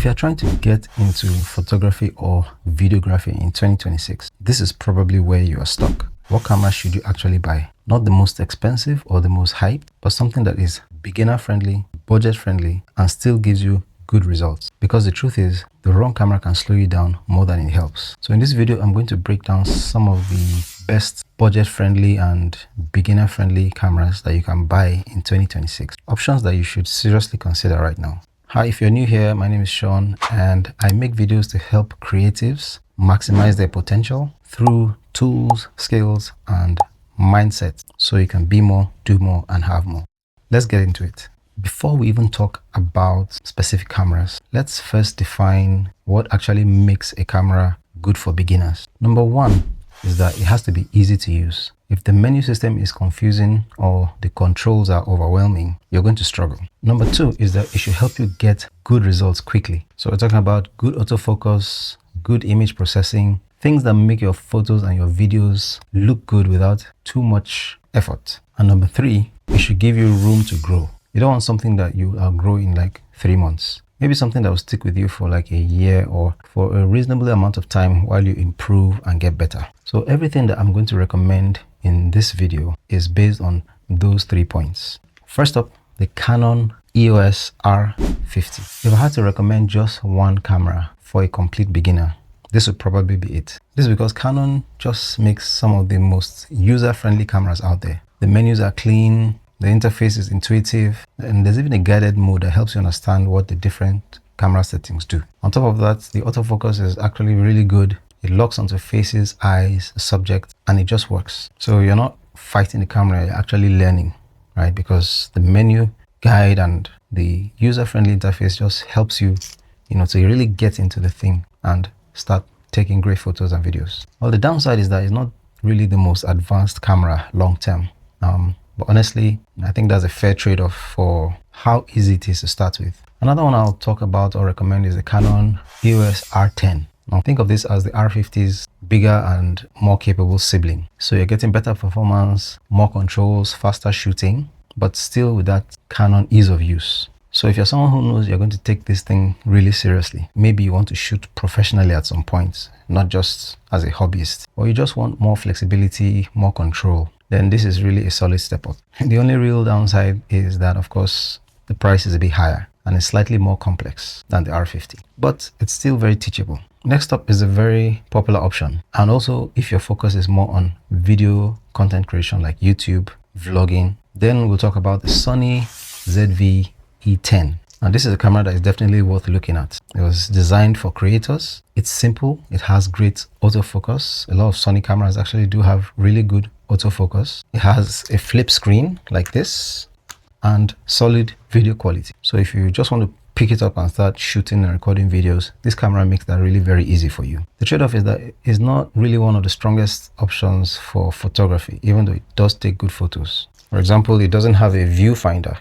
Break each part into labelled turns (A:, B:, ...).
A: you're trying to get into photography or videography in 2026, this is probably where you are stuck. What camera should you actually buy? Not the most expensive or the most hype, but something that is beginner friendly, budget friendly, and still gives you good results. Because the truth is, the wrong camera can slow you down more than it helps. So in this video, I'm going to break down some of the best budget friendly and beginner friendly cameras that you can buy in 2026. Options that you should seriously consider right now. Hi, if you're new here, my name is Sean and I make videos to help creatives maximize their potential through tools, skills, and mindset so you can be more, do more, and have more. Let's get into it. Before we even talk about specific cameras, let's first define what actually makes a camera good for beginners. Number one is that it has to be easy to use. If the menu system is confusing or the controls are overwhelming, you're going to struggle. Number two is that it should help you get good results quickly. So we're talking about good autofocus, good image processing, things that make your photos and your videos look good without too much effort. And number three, it should give you room to grow. You don't want something that you outgrow in like 3 months. Maybe something that will stick with you for like a year or for a reasonable amount of time while you improve and get better. So everything that I'm going to recommend in this video is based on those 3 points. First up, the Canon EOS R50. If I had to recommend just one camera for a complete beginner, this would probably be it. This is because Canon just makes some of the most user-friendly cameras out there. The menus are clean, the interface is intuitive, and there's even a guided mode that helps you understand what the different camera settings do. On top of that, the autofocus is actually really good. It locks onto faces, eyes, the subject, and it just works. So you're not fighting the camera, you're actually learning, right? Because the menu guide and the user-friendly interface just helps you, to really get into the thing and start taking great photos and videos. Well, the downside is that it's not really the most advanced camera long-term. But honestly, I think that's a fair trade-off for how easy it is to start with. Another one I'll talk about or recommend is the Canon EOS R10. Now think of this as the R50's bigger and more capable sibling. So you're getting better performance, more controls, faster shooting, but still with that Canon ease of use. So if you're someone who knows you're going to take this thing really seriously, maybe you want to shoot professionally at some point, not just as a hobbyist, or you just want more flexibility, more control, then this is really a solid step up. The only real downside is that, of course, the price is a bit higher and it's slightly more complex than the R50, but it's still very teachable. Next up is a very popular option. And also, if your focus is more on video content creation like YouTube, vlogging, then we'll talk about the Sony ZVE10. And this is a camera that is definitely worth looking at. It was designed for creators. It's simple. It has great autofocus. A lot of Sony cameras actually do have really good autofocus. It has a flip screen like this and solid video quality. So if you just want to pick it up and start shooting and recording videos, this camera makes that really very easy for you. The trade-off is that it's not really one of the strongest options for photography, even though it does take good photos. For example, it doesn't have a viewfinder,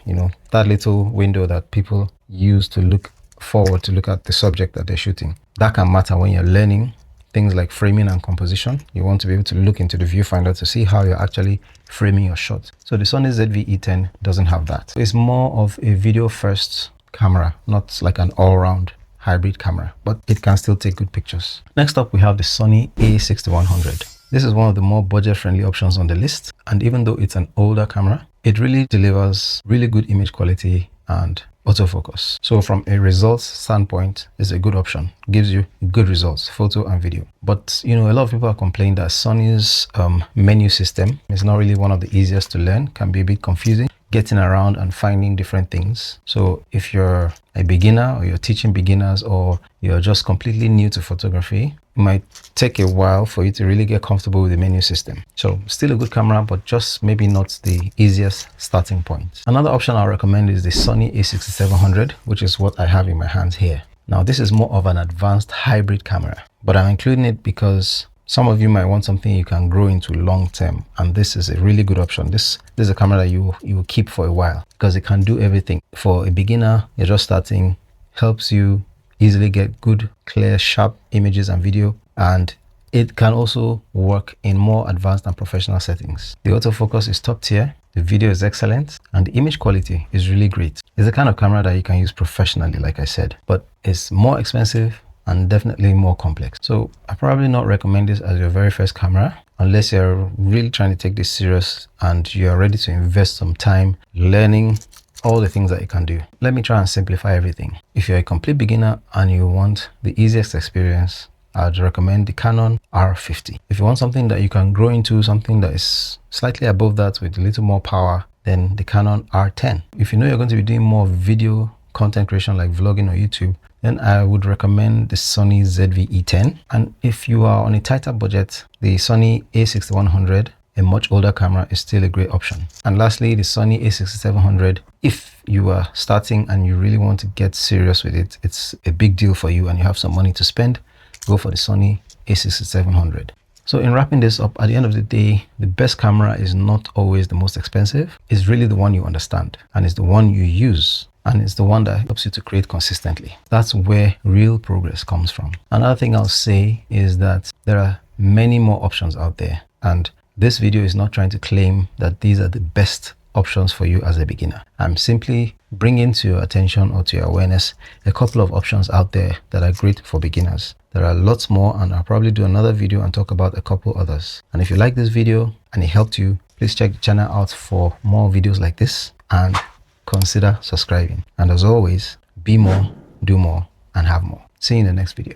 A: that little window that people use to look forward to look at the subject that they're shooting. That can matter when you're learning things like framing and composition. You want to be able to look into the viewfinder to see how you're actually framing your shot. So the Sony ZVE10 doesn't have that. It's more of a video first camera, not like an all-round hybrid camera, but it can still take good pictures. Next up, we have the Sony A6100. This is one of the more budget-friendly options on the list, and even though it's an older camera, it really delivers really good image quality and autofocus. So from a results standpoint, it's a good option. Gives you good results, photo and video. But a lot of people are complaining that Sony's menu system is not really one of the easiest to learn, can be a bit confusing, getting around and finding different things. So if you're a beginner or you're teaching beginners or you're just completely new to photography, it might take a while for you to really get comfortable with the menu system. So still a good camera, but just maybe not the easiest starting point. Another option I'll recommend is the Sony A6700, which is what I have in my hands here. Now this is more of an advanced hybrid camera, but I'm including it because some of you might want something you can grow into long term, and this is a really good option. This is a camera that you will keep for a while because it can do everything. For a beginner, you're just starting, helps you easily get good, clear, sharp images and video, and it can also work in more advanced and professional settings. The autofocus is top tier, the video is excellent, and the image quality is really great. It's the kind of camera that you can use professionally, like I said, but it's more expensive and definitely more complex. So I probably not recommend this as your very first camera unless you're really trying to take this serious and you're ready to invest some time learning all the things that you can do. Let me try and simplify everything. If you're a complete beginner and you want the easiest experience, I'd recommend the Canon R50. If you want something that you can grow into, something that is slightly above that with a little more power, then the Canon R10. If you know you're going to be doing more video content creation like vlogging or YouTube, then I would recommend the Sony ZVE10. And if you are on a tighter budget, the Sony A6100, a much older camera, is still a great option. And lastly, the Sony A6700. If you are starting and you really want to get serious with it, it's a big deal for you and you have some money to spend, go for the Sony A6700. So in wrapping this up, at the end of the day, the best camera is not always the most expensive. It's really the one you understand, and it's the one you use, and it's the one that helps you to create consistently. That's where real progress comes from. Another thing I'll say is that there are many more options out there, and this video is not trying to claim that these are the best options for you as a beginner. I'm simply bringing to your attention or to your awareness a couple of options out there that are great for beginners. There are lots more, and I'll probably do another video and talk about a couple others. And if you like this video and it helped you, please check the channel out for more videos like this and consider subscribing. And as always, be more, do more, and have more. See you in the next video.